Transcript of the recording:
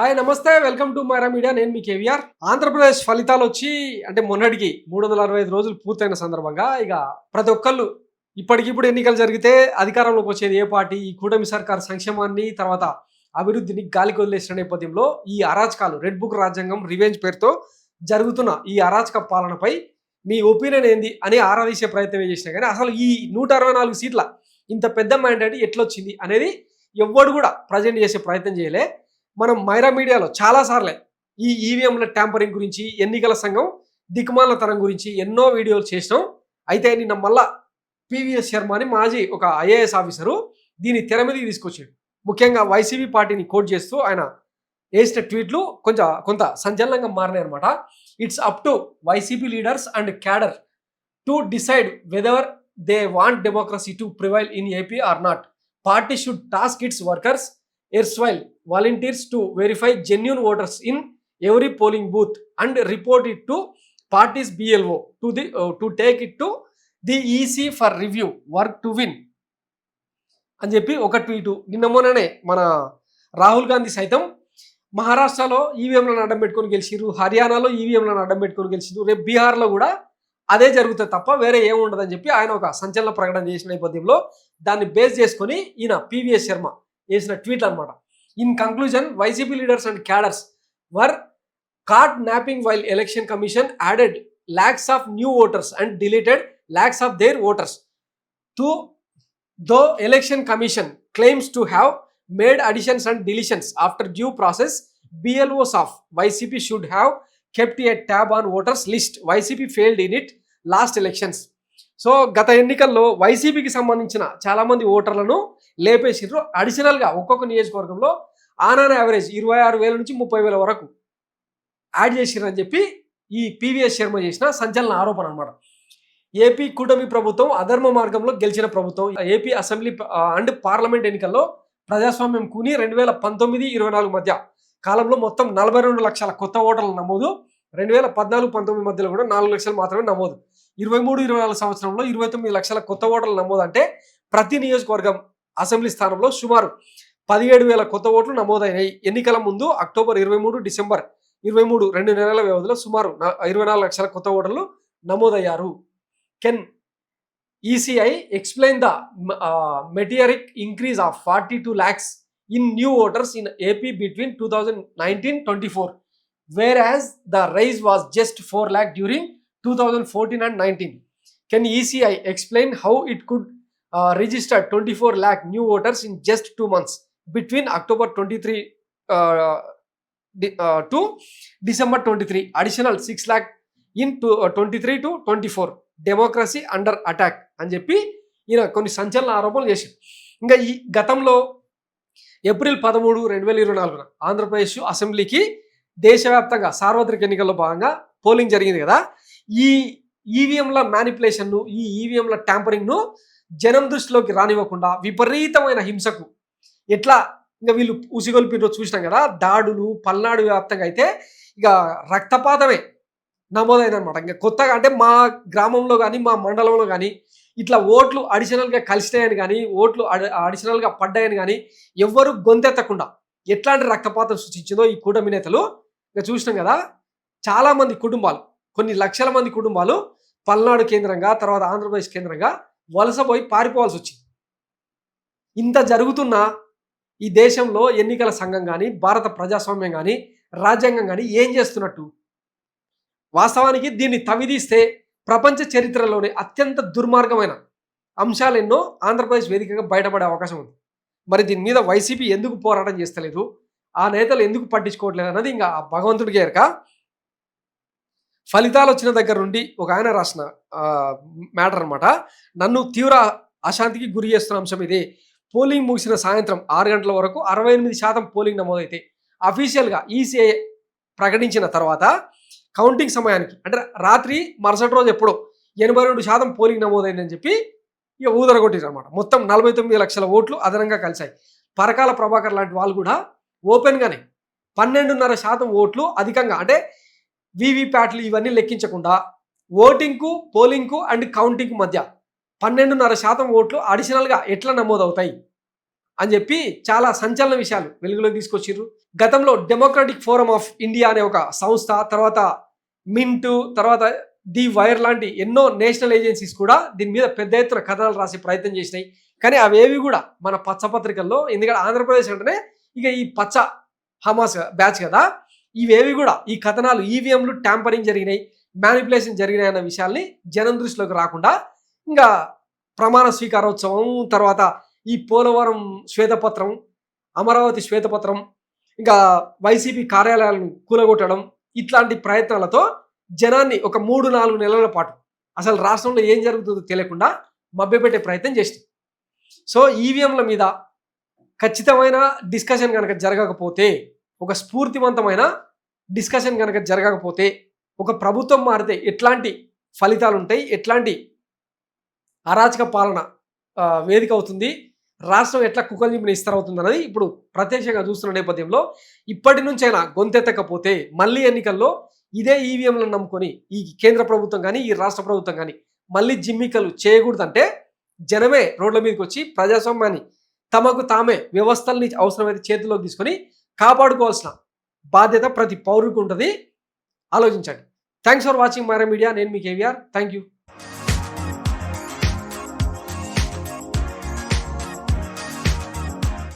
Hi నమస్తే welcome to Myra Media. నేను మీ కేవీఆర్. ఆంధ్రప్రదేశ్ ఫలితాలు వచ్చి అంటే మొన్నటికి 365 రోజులు పూర్తయిన సందర్భంగా ఇక ప్రతి ఒక్కళ్ళు ఇప్పటికిప్పుడు ఎన్నికలు జరిగితే అధికారంలోకి వచ్చేది ఏ పార్టీ, ఈ కూటమి సర్కార్ సంక్షేమాన్ని తర్వాత అభివృద్ధిని గాలికి వదిలేసిన నేపథ్యంలో ఈ అరాచకాలు రెడ్ బుక్ రాజ్యాంగం రివెంజ్ పేరుతో జరుగుతున్న ఈ అరాచక పాలనపై మీ ఒపీనియన్ ఏంది అని ఆరాధించే ప్రయత్నం చేసినా కానీ అసలు ఈ 164 సీట్ల ఇంత పెద్ద మ్యాండేట్ ఎట్లొచ్చింది అనేది ఎవ్వడు కూడా ప్రజెంట్ చేసే ప్రయత్నం చేయలే. మనం మైరా మీడియాలో చాలాసార్లే ఈ ఈవీఎంల ట్యాంపరింగ్ గురించి, ఎన్నికల సంఘం దిక్మాలతనం గురించి ఎన్నో వీడియోలు చేసినాం. అయితే నిన్న మళ్ళా పివిఎస్ శర్మ అని మాజీ ఒక ఐఏఎస్ ఆఫీసరు దీన్ని తెర మీదకి తీసుకొచ్చాడు. ముఖ్యంగా వైసీపీ పార్టీని కోట్ చేస్తూ ఆయన వేసిన ట్వీట్లు కొంత సంచలనంగా మారినాయి అనమాట. It's up to YCP leaders and cadre to decide whether they want democracy to prevail in AP or not. Party should task its workers erstwhile volunteers to verify genuine voters in every polling booth and report it to party's BLO to take it to the EC for review. Work to win అని చెప్పి ఒక tweet. నిన్న మొన్ననే మన రాహుల్ గాంధీ సైతం మహారాష్ట్రలో ఈవీఎంలను అడ్డం పెట్టుకొని గెలిచిరు, హర్యానాలో ఈవీఎంలను అడ్డం పెట్టుకొని గెలిచిరు, రేపు బీహార్లో కూడా అదే జరుగుతుంది తప్ప వేరే ఏముండదని చెప్పి ఆయన ఒక సంచలన ప్రకటన చేసిన నేపథ్యంలో దాన్ని బేస్ చేసుకొని ఈయన పివిఎస్ శర్మ చేసిన ట్వీట్ అనమాట. In conclusion, YCP leaders and cadres were cot napping while election commission added lakhs of new voters and deleted lakhs of their voters. Though election commission claims to have made additions and deletions after due process, BLOs of YCP should have kept a tab on voters list. YCP failed in it last elections. So గత ఎన్నికల్లో వైసీపీకి సంబంధించిన చాలామంది ఓటర్లను లేపేసిర్రు. అడిషనల్గా ఒక్కొక్క నియోజకవర్గంలో Arnon average 26,000 నుంచి 30,000 వరకు యాడ్ చేసిర్రు అని చెప్పి ఈ పివిఎస్ శర్మ చేసిన సంచలన ఆరోపణ అనమాట. ఏపీ కూటమి ప్రభుత్వం అధర్మ మార్గంలో గెలిచిన ప్రభుత్వం. ఏపీ అసెంబ్లీ అండ్ పార్లమెంట్ ఎన్నికల్లో ప్రజాస్వామ్యం కూని 2019-24 మధ్య కాలంలో మొత్తం 42 లక్షల కొత్త ఓటర్ల నమోదు. 2014-19 మధ్యలో కూడా 4 లక్షలు మాత్రమే నమోదు. 23-24 సంవత్సరంలో 29 లక్షల కొత్త ఓటర్ల నమోదు. అంటే ప్రతి నియోజకవర్గం అసెంబ్లీ స్థానంలో సుమారు 17,000 కొత్త ఓట్లు నమోదైనాయి. ఎన్నికల ముందు అక్టోబర్ 23, డిసెంబర్ 23 2 నెలల వ్యవధిలో సుమారు 24 లక్షల కొత్త ఓటర్లు నమోదయ్యారు. Can ECI explain the material increase of 42 lakhs in new voters in AP between 2019-24, whereas the rise was just 4 lakh during 2014 and 19. Can ECI explain how it could register 24 lakh new voters in just 2 months between October 23 to December 23? Additional 6 lakh in 23 to 24. Democracy under attack అని చెప్పి ఈయన కొన్ని సంచలన ఆరోపణలు చేశారు. ఇంకా ఈ గతంలో ఏప్రిల్ 13, 2024 ఆంధ్రప్రదేశ్ అసెంబ్లీకి దేశవ్యాప్తంగా సార్వత్రిక ఎన్నికల్లో భాగంగా పోలింగ్ జరిగింది కదా. ఈ ఈవీఎంల మ్యానిపులేషన్ను, ఈ ఈవీఎంల ట్యాంపరింగ్ను జనం దృష్టిలోకి రానివ్వకుండా విపరీతమైన హింసకు ఎట్లా ఇంకా వీళ్ళు ఉసిగొల్పినో చూసినాం కదా. దాడులు పల్నాడు వ్యాప్తంగా అయితే ఇక రక్తపాతమే నమోదైందనమాట. ఇంకా కొత్తగా అంటే మా గ్రామంలో కానీ మా మండలంలో కానీ ఇట్లా ఓట్లు అడిషనల్గా కలిసినాయని కానీ ఓట్లు అడిషనల్గా పడ్డాయని కానీ ఎవ్వరూ గొంతెత్తకుండా ఎట్లాంటి రక్తపాతం సృష్టించిందో ఈ కూటమి నేతలు ఇంకా చూసినాం కదా. చాలామంది కుటుంబాలు, కొన్ని లక్షల మంది కుటుంబాలు పల్నాడు కేంద్రంగా తర్వాత ఆంధ్రప్రదేశ్ కేంద్రంగా వలసపోయి పారిపోవాల్సి వచ్చింది. ఇంత జరుగుతున్నా ఈ దేశంలో ఎన్నికల సంఘం కానీ భారత ప్రజాస్వామ్యం కానీ రాజ్యాంగం కానీ ఏం చేస్తున్నట్టు? వాస్తవానికి దీన్ని తవిదీస్తే ప్రపంచ చరిత్రలోనే అత్యంత దుర్మార్గమైన అంశాలు ఎన్నో ఆంధ్రప్రదేశ్ వేదికగా బయటపడే అవకాశం ఉంది. మరి దీని మీద వైసీపీ ఎందుకు పోరాటం చేస్తలేదు, ఆ నేతలు ఎందుకు పట్టించుకోవట్లేదు అన్నది ఇంకా భగవంతుడికి ఎరక. ఫలితాలు వచ్చిన దగ్గర నుండి ఒక ఆయన రాసిన మ్యాటర్ అనమాట. నన్ను తీవ్ర అశాంతికి గురి చేస్తున్న అంశం ఇది. పోలింగ్ ముగిసిన సాయంత్రం 6 గంటల వరకు 68% పోలింగ్ నమోదైతే అఫీషియల్గా ఈసీఐ ప్రకటించిన తర్వాత కౌంటింగ్ సమయానికి అంటే రాత్రి మరుసటి రోజు ఎప్పుడో 82% పోలింగ్ నమోదైందని చెప్పి ఇక ఊదరగొట్టారు అనమాట. మొత్తం 49 లక్షల ఓట్లు అదనంగా కలిశాయి. పరకాల ప్రభాకర్ లాంటి వాళ్ళు కూడా ఓపెన్గానే 12.5% ఓట్లు అధికంగా అంటే వీవీప్యాట్లు ఇవన్నీ లెక్కించకుండా ఓటింగ్కు, పోలింగ్కు అండ్ కౌంటింగ్కు మధ్య 12.5% ఓట్లు అడిషనల్గా ఎట్లా నమోదవుతాయి? అని చెప్పి చాలా సంచలన విషయాలు వెలుగులోకి తీసుకొచ్చిర్రు. గతంలో డెమోక్రటిక్ ఫోరం ఆఫ్ ఇండియా అనే ఒక సంస్థ, తర్వాత మింటు, తర్వాత ది వైర్ లాంటి ఎన్నో నేషనల్ ఏజెన్సీస్ కూడా దీని మీద పెద్ద ఎత్తున కథనాలు రాసే ప్రయత్నం చేసినాయి. కానీ అవేవి కూడా మన పచ్చ పత్రికల్లో, ఎందుకంటే ఆంధ్రప్రదేశ్ అంటేనే ఇక ఈ పచ్చ హమాస్ బ్యాచ్ కదా, ఇవేవి కూడా ఈ కథనాలు ఈవీఎంలు ట్యాంపరింగ్ జరిగినాయి, మ్యానిపులేషన్ జరిగినాయి అన్న విషయాల్ని జనం దృష్టిలోకి రాకుండా ఇంకా ప్రమాణ స్వీకారోత్సవం, తర్వాత ఈ పోలవరం శ్వేతపత్రం, అమరావతి శ్వేతపత్రం, ఇంకా వైసీపీ కార్యాలయాలను కూలగొట్టడం, ఇట్లాంటి ప్రయత్నాలతో జనాన్ని ఒక 3-4 నెలల పాటు అసలు రాష్ట్రంలో ఏం జరుగుతుందో తెలియకుండా మభ్యపెట్టే ప్రయత్నం చేస్తుంది. సో ఈవీఎంల మీద ఖచ్చితమైన డిస్కషన్ కనుక జరగకపోతే, ఒక స్ఫూర్తివంతమైన డిస్కషన్ కనుక జరగకపోతే, ఒక ప్రభుత్వం మారితే ఎట్లాంటి ఫలితాలు ఉంటాయి, ఎట్లాంటి అరాచక పాలన వేదిక అవుతుంది, రాష్ట్రం ఎట్లా కుక్కల్ని ఇస్తరవుతుంది అన్నది ఇప్పుడు ప్రత్యక్షంగా చూస్తున్న నేపథ్యంలో ఇప్పటి నుంచైనా గొంతెత్తకపోతే మళ్ళీ ఎన్నికల్లో ఇదే ఈవీఎంలను నమ్ముకొని ఈ కేంద్ర ప్రభుత్వం కానీ ఈ రాష్ట్ర ప్రభుత్వం కానీ మళ్ళీ జిమ్మికలు చేయకూడదంటే జనమే రోడ్ల మీదకి వచ్చి ప్రజాస్వామ్యాన్ని తమకు తామే వ్యవస్థల్ని అవసరమైతే చేతిలోకి తీసుకొని కాపాడుకోవాల్సిన బాధ్యత ప్రతి పౌరుడికి ఉంటుంది. ఆలోచించండి. Thanks for watching Myra Media. నేను మీ కేవీఆర్. Thank you.